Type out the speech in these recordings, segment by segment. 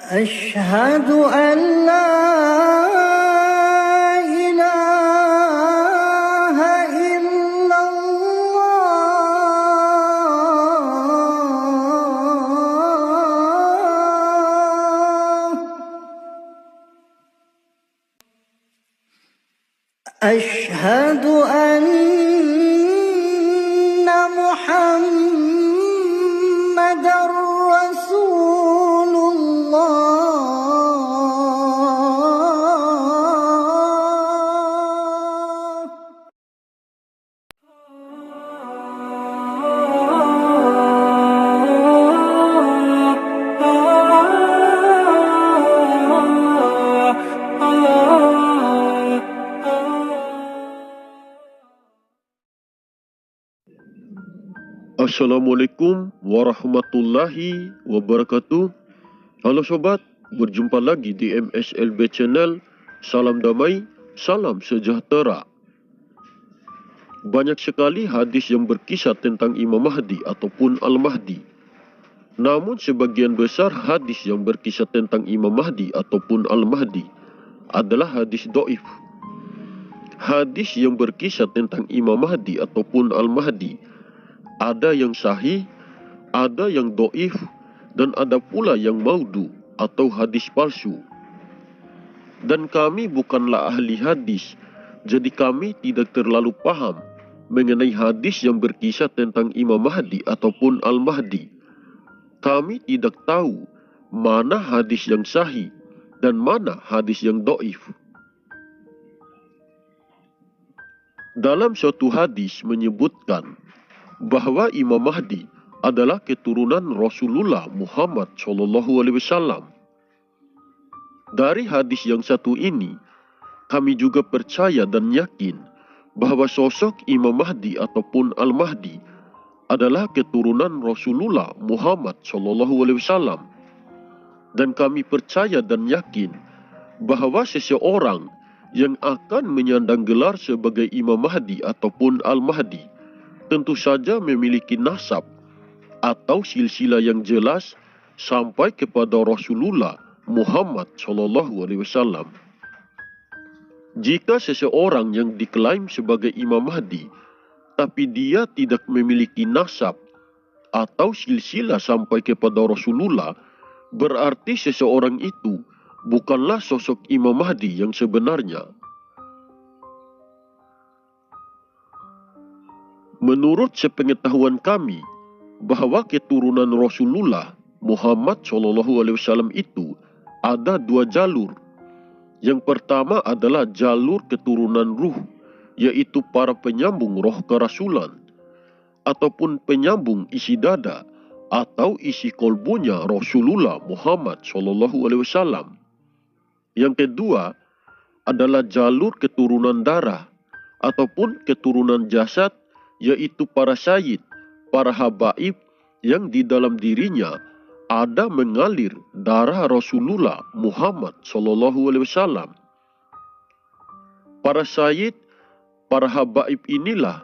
أشهد أن لا إله إلا الله. أشهد أن محمدًا رسول الله. Assalamualaikum warahmatullahi wabarakatuh. Halo sobat, berjumpa lagi di MSLB Channel. Salam damai, salam sejahtera. Banyak sekali hadis yang berkisah tentang Imam Mahdi ataupun Al-Mahdi. Namun sebagian besar hadis yang berkisah tentang Imam Mahdi ataupun Al-Mahdi adalah hadis dhaif. Hadis yang berkisah tentang Imam Mahdi ataupun Al-Mahdi ada yang sahih, ada yang dhaif, dan ada pula yang maudhu atau hadis palsu. Dan kami bukanlah ahli hadis, jadi kami tidak terlalu paham mengenai hadis yang berkisah tentang Imam Mahdi ataupun Al-Mahdi. Kami tidak tahu mana hadis yang sahih dan mana hadis yang dhaif. Dalam suatu hadis menyebutkan bahwa Imam Mahdi adalah keturunan Rasulullah Muhammad SAW. Dari hadis yang satu ini, kami juga percaya dan yakin bahwa sosok Imam Mahdi ataupun Al-Mahdi adalah keturunan Rasulullah Muhammad SAW. Dan kami percaya dan yakin bahwa seseorang yang akan menyandang gelar sebagai Imam Mahdi ataupun Al-Mahdi tentu saja memiliki nasab atau silsilah yang jelas sampai kepada Rasulullah Muhammad SAW. Jika seseorang yang diklaim sebagai Imam Mahdi, tapi dia tidak memiliki nasab atau silsilah sampai kepada Rasulullah, berarti seseorang itu bukanlah sosok Imam Mahdi yang sebenarnya. Menurut sepengetahuan kami, bahwa keturunan Rasulullah Muhammad SAW itu ada dua jalur. Yang pertama adalah jalur keturunan ruh, yaitu para penyambung roh kerasulan, ataupun penyambung isi dada atau isi kolbunya Rasulullah Muhammad SAW. Yang kedua adalah jalur keturunan darah, ataupun keturunan jasad, yaitu para sayyid, para habaib yang di dalam dirinya ada mengalir darah Rasulullah Muhammad SAW. Para sayyid, para habaib inilah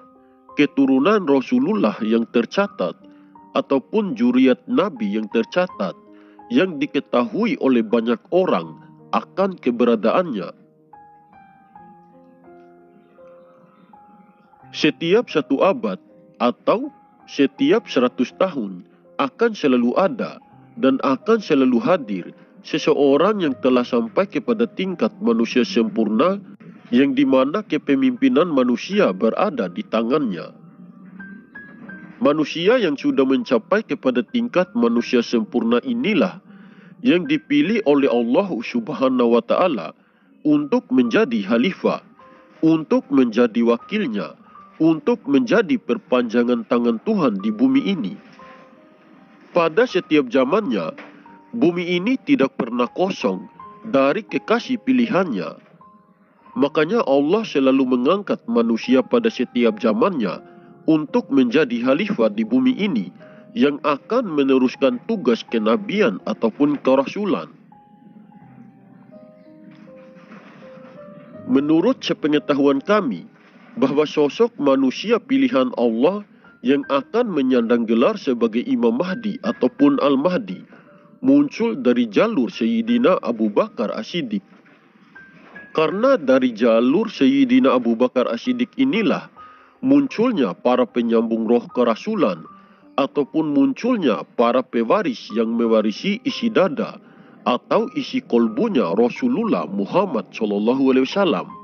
keturunan Rasulullah yang tercatat ataupun juriat Nabi yang tercatat, yang diketahui oleh banyak orang akan keberadaannya. Setiap satu abad atau setiap 100 tahun akan selalu ada dan akan selalu hadir seseorang yang telah sampai kepada tingkat manusia sempurna, yang dimana kepemimpinan manusia berada di tangannya. Manusia yang sudah mencapai kepada tingkat manusia sempurna inilah yang dipilih oleh Allah Subhanahu wa Ta'ala untuk menjadi khalifah, untuk menjadi wakilnya, untuk menjadi perpanjangan tangan Tuhan di bumi ini. Pada setiap zamannya, bumi ini tidak pernah kosong dari kekasih pilihannya. Makanya Allah selalu mengangkat manusia pada setiap zamannya untuk menjadi khalifah di bumi ini, yang akan meneruskan tugas kenabian ataupun kerasulan. Menurut sepengetahuan kami, bahwa sosok manusia pilihan Allah yang akan menyandang gelar sebagai Imam Mahdi ataupun Al-Mahdi muncul dari jalur Sayyidina Abu Bakar As-Siddiq. Karena dari jalur Sayyidina Abu Bakar As-Siddiq inilah munculnya para penyambung roh kerasulan ataupun munculnya para pewaris yang mewarisi isi dada atau isi kolbunya Rasulullah Muhammad SAW.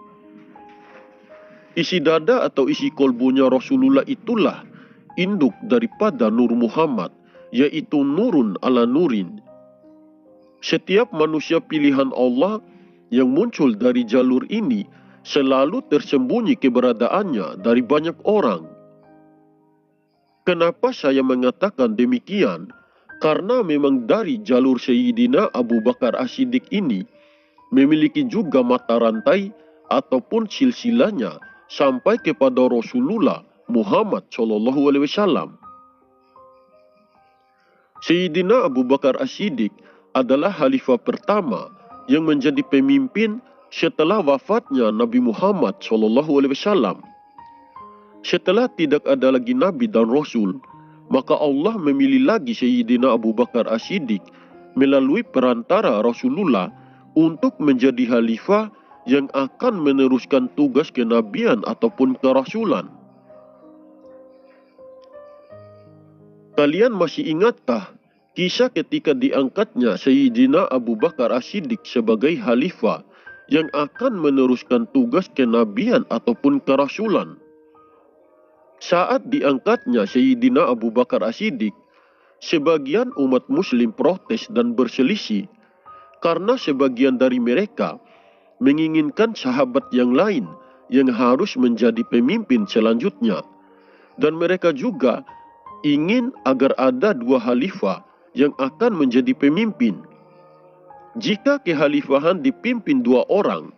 Isi dada atau isi kolbunya Rasulullah itulah induk daripada Nur Muhammad, yaitu nurun ala nurin. Setiap manusia pilihan Allah yang muncul dari jalur ini selalu tersembunyi keberadaannya dari banyak orang. Kenapa saya mengatakan demikian? Karena memang dari jalur Sayyidina Abu Bakar As-Siddiq ini memiliki juga mata rantai ataupun silsilahnya sampai kepada Rasulullah Muhammad SAW. Sayyidina Abu Bakar As-Siddiq adalah khalifah pertama yang menjadi pemimpin setelah wafatnya Nabi Muhammad SAW. Setelah tidak ada lagi Nabi dan Rasul, maka Allah memilih lagi Sayyidina Abu Bakar As-Siddiq melalui perantara Rasulullah untuk menjadi khalifah yang akan meneruskan tugas kenabian ataupun kerasulan. Kalian masih ingatkah kisah ketika diangkatnya Sayyidina Abu Bakar As-Siddiq sebagai khalifah yang akan meneruskan tugas kenabian ataupun kerasulan? Saat diangkatnya Sayyidina Abu Bakar As-Siddiq, sebagian umat muslim protes dan berselisih karena sebagian dari mereka menginginkan sahabat yang lain yang harus menjadi pemimpin selanjutnya, dan mereka juga ingin agar ada dua khalifah yang akan menjadi pemimpin. Jika kekhalifahan dipimpin dua orang,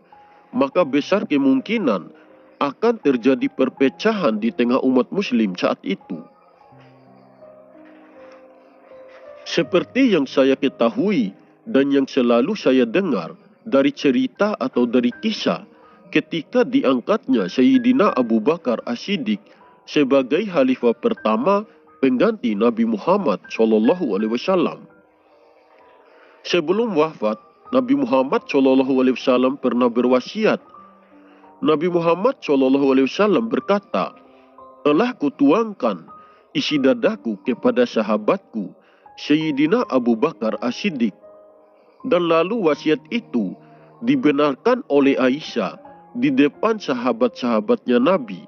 maka besar kemungkinan akan terjadi perpecahan di tengah umat muslim saat itu. Seperti yang saya ketahui dan yang selalu saya dengar dari cerita atau dari kisah ketika diangkatnya Sayyidina Abu Bakar As-Siddiq sebagai khalifah pertama pengganti Nabi Muhammad SAW. Sebelum wafat, Nabi Muhammad SAW pernah berwasiat. Nabi Muhammad SAW berkata, "Telah kutuangkan isi dadaku kepada sahabatku Sayyidina Abu Bakar As-Siddiq." Dan lalu wasiat itu dibenarkan oleh Aisyah di depan sahabat-sahabatnya Nabi.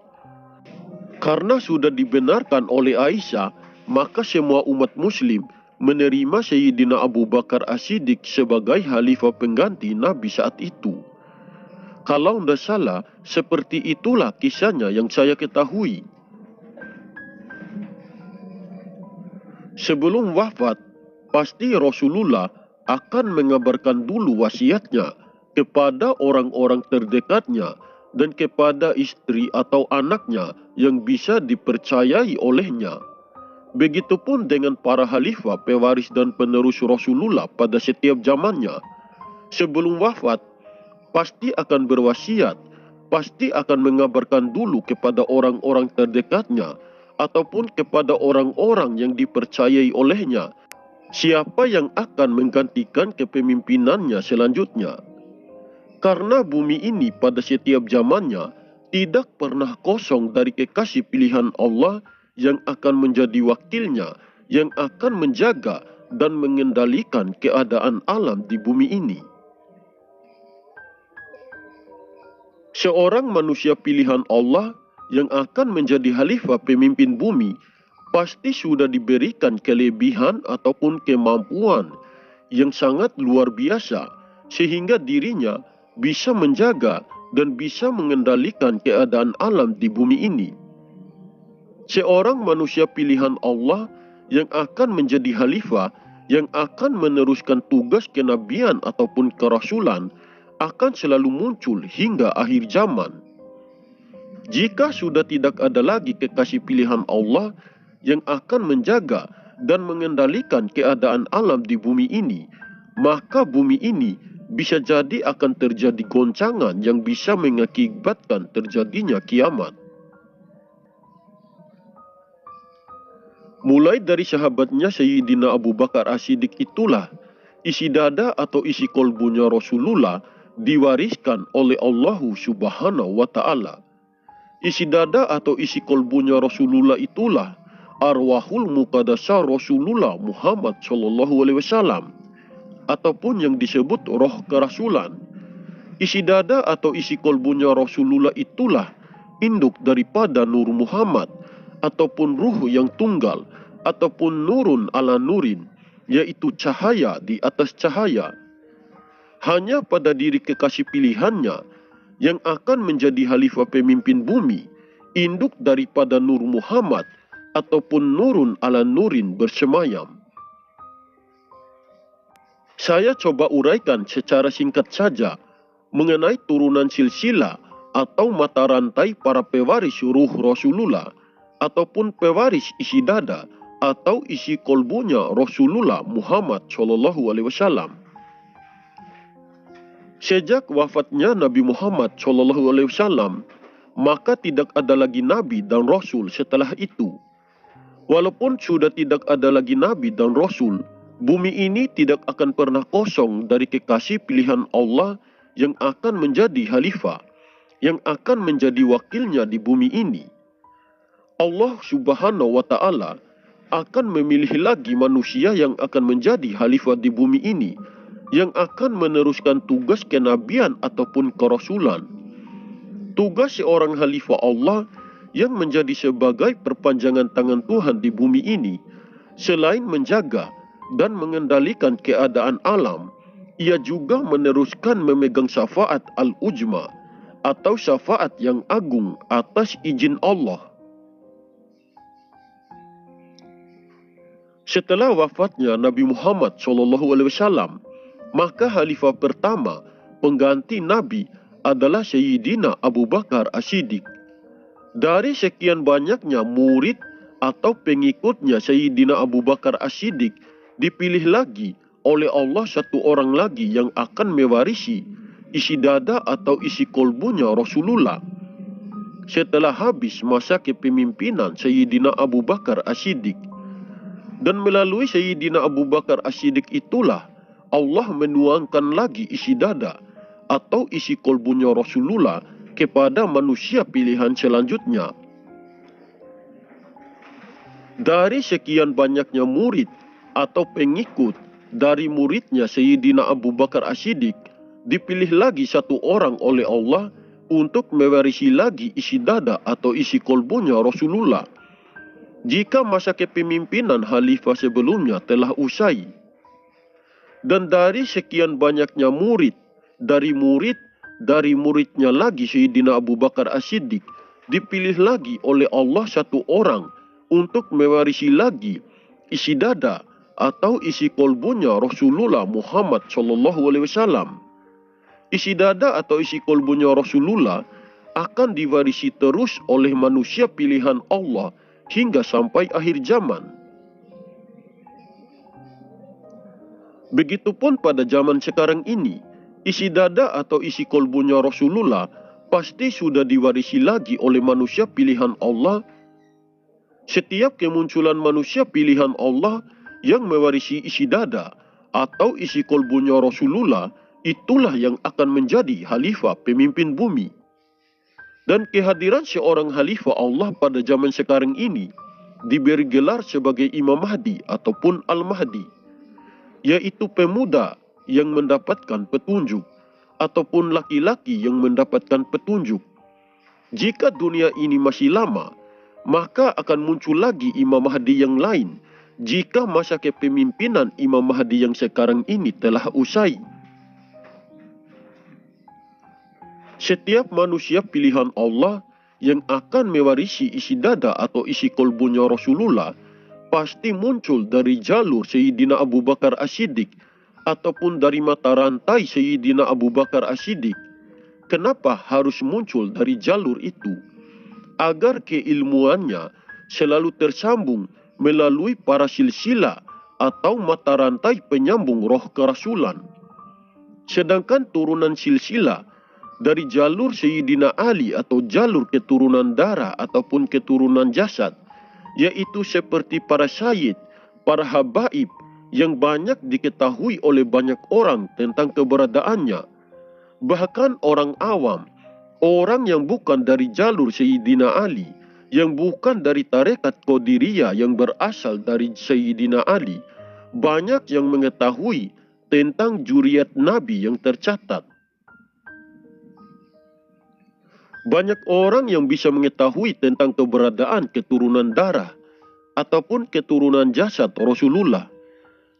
Karena sudah dibenarkan oleh Aisyah, maka semua umat muslim menerima Sayyidina Abu Bakar As-Siddiq sebagai khalifah pengganti Nabi saat itu. Kalau tidak salah, seperti itulah kisahnya yang saya ketahui. Sebelum wafat, pasti Rasulullah akan mengabarkan dulu wasiatnya kepada orang-orang terdekatnya dan kepada istri atau anaknya yang bisa dipercayai olehnya. Begitupun dengan para khalifah, pewaris dan penerus Rasulullah pada setiap zamannya. Sebelum wafat, pasti akan berwasiat, pasti akan mengabarkan dulu kepada orang-orang terdekatnya ataupun kepada orang-orang yang dipercayai olehnya siapa yang akan menggantikan kepemimpinannya selanjutnya. Karena bumi ini pada setiap zamannya tidak pernah kosong dari kekasih pilihan Allah yang akan menjadi wakilnya, yang akan menjaga dan mengendalikan keadaan alam di bumi ini. Seorang manusia pilihan Allah yang akan menjadi khalifah pemimpin bumi pasti sudah diberikan kelebihan ataupun kemampuan yang sangat luar biasa sehingga dirinya bisa menjaga dan bisa mengendalikan keadaan alam di bumi ini. Seorang manusia pilihan Allah yang akan menjadi khalifah yang akan meneruskan tugas kenabian ataupun kerasulan akan selalu muncul hingga akhir zaman. Jika sudah tidak ada lagi kekasih pilihan Allah yang akan menjaga dan mengendalikan keadaan alam di bumi ini, maka bumi ini bisa jadi akan terjadi goncangan yang bisa mengakibatkan terjadinya kiamat. Mulai dari sahabatnya Sayyidina Abu Bakar As-Siddiq itulah isi dada atau isi kolbunya Rasulullah diwariskan oleh Allah Subhanahu wa Ta'ala. Isi dada atau isi kolbunya Rasulullah itulah arwahul muqaddasah Rasulullah Muhammad Shallallahu Alaihi Wasallam, ataupun yang disebut roh kerasulan. Isi dada atau isi kolbunya Rasulullah itulah induk daripada Nur Muhammad, ataupun ruh yang tunggal, ataupun nurun ala nurin, yaitu cahaya di atas cahaya. Hanya pada diri kekasih pilihannya yang akan menjadi khalifah pemimpin bumi, induk daripada Nur Muhammad, ataupun nurun ala nurin bersemayam. Saya coba uraikan secara singkat saja mengenai turunan silsilah atau mata rantai para pewaris ruh Rasulullah, ataupun pewaris isi dada atau isi kolbunya Rasulullah Muhammad Shallallahu Alaihi Wasallam. Sejak wafatnya Nabi Muhammad Shallallahu Alaihi Wasallam, maka tidak ada lagi Nabi dan Rasul setelah itu. Walaupun sudah tidak ada lagi Nabi dan Rasul, bumi ini tidak akan pernah kosong dari kekasih pilihan Allah yang akan menjadi khalifah, yang akan menjadi wakilnya di bumi ini. Allah Subhanahu wa Ta'ala akan memilih lagi manusia yang akan menjadi khalifah di bumi ini, yang akan meneruskan tugas kenabian ataupun kerasulan. Tugas seorang khalifah Allah yang menjadi sebagai perpanjangan tangan Tuhan di bumi ini, selain menjaga dan mengendalikan keadaan alam, ia juga meneruskan memegang syafaat al-ujma atau syafaat yang agung atas izin Allah. Setelah wafatnya Nabi Muhammad SAW, maka khalifah pertama pengganti Nabi adalah Sayyidina Abu Bakar As-Siddiq. Dari sekian banyaknya murid atau pengikutnya Sayyidina Abu Bakar As-Siddiq, dipilih lagi oleh Allah satu orang lagi yang akan mewarisi isi dada atau isi kolbunya Rasulullah. Setelah habis masa kepemimpinan Sayyidina Abu Bakar As-Siddiq, dan melalui Sayyidina Abu Bakar As-Siddiq itulah Allah menuangkan lagi isi dada atau isi kolbunya Rasulullah kepada manusia pilihan selanjutnya. Dari sekian banyaknya murid atau pengikut dari muridnya Sayyidina Abu Bakar As-Siddiq, dipilih lagi satu orang oleh Allah untuk mewarisi lagi isi dada atau isi kolbunya Rasulullah jika masa kepemimpinan khalifah sebelumnya telah usai. Dan dari sekian banyaknya murid dari muridnya lagi Sayyidina Abu Bakar As-Siddiq, dipilih lagi oleh Allah satu orang untuk mewarisi lagi isi dada atau isi kolbunya Rasulullah Muhammad SAW. Isi dada atau isi kolbunya Rasulullah akan diwarisi terus oleh manusia pilihan Allah hingga sampai akhir zaman. Begitupun pada zaman sekarang ini, isi dada atau isi kolbunya Rasulullah pasti sudah diwarisi lagi oleh manusia pilihan Allah. Setiap kemunculan manusia pilihan Allah yang mewarisi isi dada atau isi kolbunya Rasulullah, itulah yang akan menjadi khalifah pemimpin bumi. Dan kehadiran seorang khalifah Allah pada zaman sekarang ini diberi gelar sebagai Imam Mahdi ataupun Al-Mahdi, yaitu pemuda yang mendapatkan petunjuk ataupun laki-laki yang mendapatkan petunjuk. Jika dunia ini masih lama, maka akan muncul lagi Imam Mahdi yang lain jika masa kepemimpinan Imam Mahdi yang sekarang ini telah usai. Setiap manusia pilihan Allah yang akan mewarisi isi dada atau isi kolbunya Rasulullah pasti muncul dari jalur Sayyidina Abu Bakar As-Siddiq ataupun dari mata rantai Sayyidina Abu Bakar As-Siddiq. Kenapa harus muncul dari jalur itu? Agar keilmuannya selalu tersambung melalui para silsilah atau mata rantai penyambung roh kerasulan. Sedangkan turunan silsilah dari jalur Sayyidina Ali atau jalur keturunan darah ataupun keturunan jasad, yaitu seperti para sayyid, para habaib yang banyak diketahui oleh banyak orang tentang keberadaannya. Bahkan orang awam, orang yang bukan dari jalur Sayyidina Ali, yang bukan dari tarekat Qadiriyah yang berasal dari Sayyidina Ali, banyak yang mengetahui tentang zuriat Nabi yang tercatat. Banyak orang yang bisa mengetahui tentang keberadaan keturunan darah ataupun keturunan jasad Rasulullah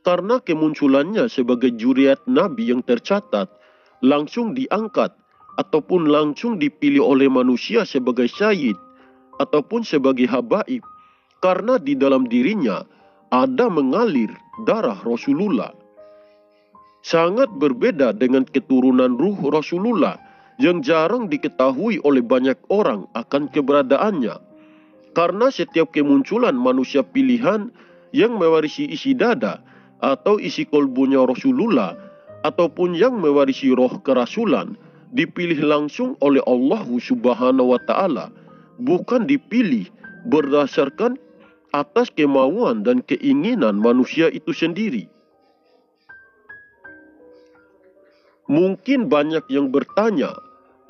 karena kemunculannya sebagai zuriat Nabi yang tercatat langsung diangkat ataupun langsung dipilih oleh manusia sebagai syahid ataupun sebagai habaib karena di dalam dirinya ada mengalir darah Rasulullah. Sangat berbeda dengan keturunan ruh Rasulullah yang jarang diketahui oleh banyak orang akan keberadaannya. Karena setiap kemunculan manusia pilihan yang mewarisi isi dada atau isi kolbunya Rasulullah ataupun yang mewarisi roh kerasulan dipilih langsung oleh Allah Subhanahu wa Ta'ala, bukan dipilih berdasarkan atas kemauan dan keinginan manusia itu sendiri. Mungkin banyak yang bertanya,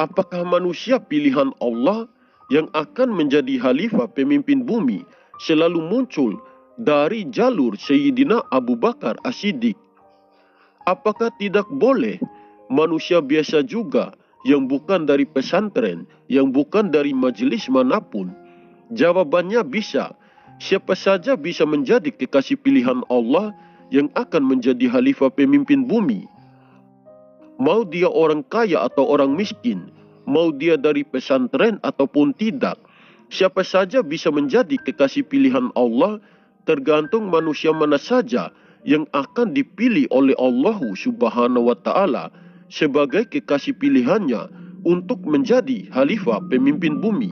apakah manusia pilihan Allah yang akan menjadi khalifah pemimpin bumi selalu muncul dari jalur Sayyidina Abu Bakar As-Siddiq? Apakah tidak boleh manusia biasa juga yang bukan dari pesantren, yang bukan dari majelis manapun? Jawabannya bisa. Siapa saja bisa menjadi kekasih pilihan Allah yang akan menjadi khalifah pemimpin bumi. Mau dia orang kaya atau orang miskin, mau dia dari pesantren ataupun tidak, siapa saja bisa menjadi kekasih pilihan Allah, tergantung manusia mana saja yang akan dipilih oleh Allah Subhanahu wa Ta'ala sebagai kekasih pilihannya untuk menjadi khalifah pemimpin bumi.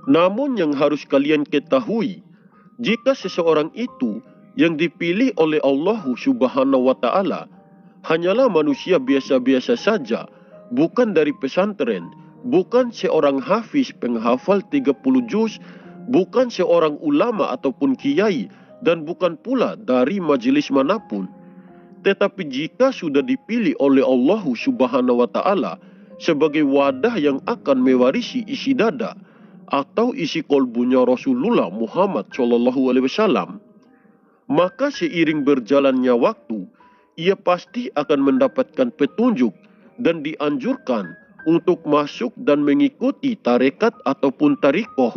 Namun yang harus kalian ketahui, jika seseorang itu yang dipilih oleh Allah Subhanahu wa Ta'ala hanyalah manusia biasa-biasa saja, bukan dari pesantren, bukan seorang hafiz penghafal 30 juz, bukan seorang ulama ataupun kiai, dan bukan pula dari majelis manapun. Tetapi jika sudah dipilih oleh Allah Subhanahu wa Ta'ala sebagai wadah yang akan mewarisi isi dada atau isi kolbunya Rasulullah Muhammad SAW, maka seiring berjalannya waktu, ia pasti akan mendapatkan petunjuk dan dianjurkan untuk masuk dan mengikuti tarekat ataupun tarikoh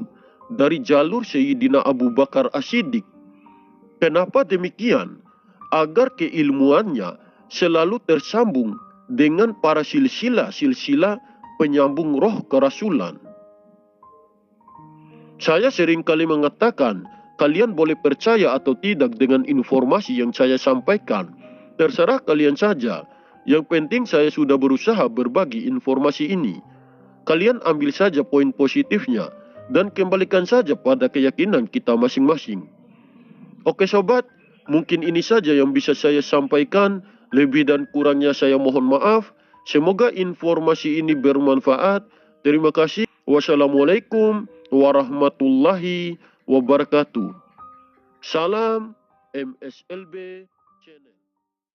dari jalur Sayyidina Abu Bakar As-Siddiq. Kenapa demikian? Agar keilmuannya selalu tersambung dengan para silsilah penyambung roh kerasulan. Saya seringkali mengatakan, kalian boleh percaya atau tidak dengan informasi yang saya sampaikan. Terserah kalian saja. Yang penting saya sudah berusaha berbagi informasi ini. Kalian ambil saja poin positifnya dan kembalikan saja pada keyakinan kita masing-masing. Oke sobat, mungkin ini saja yang bisa saya sampaikan. Lebih dan kurangnya saya mohon maaf. Semoga informasi ini bermanfaat. Terima kasih. Wassalamualaikum warahmatullahi wabarakatuh. Salam MSLB Channel.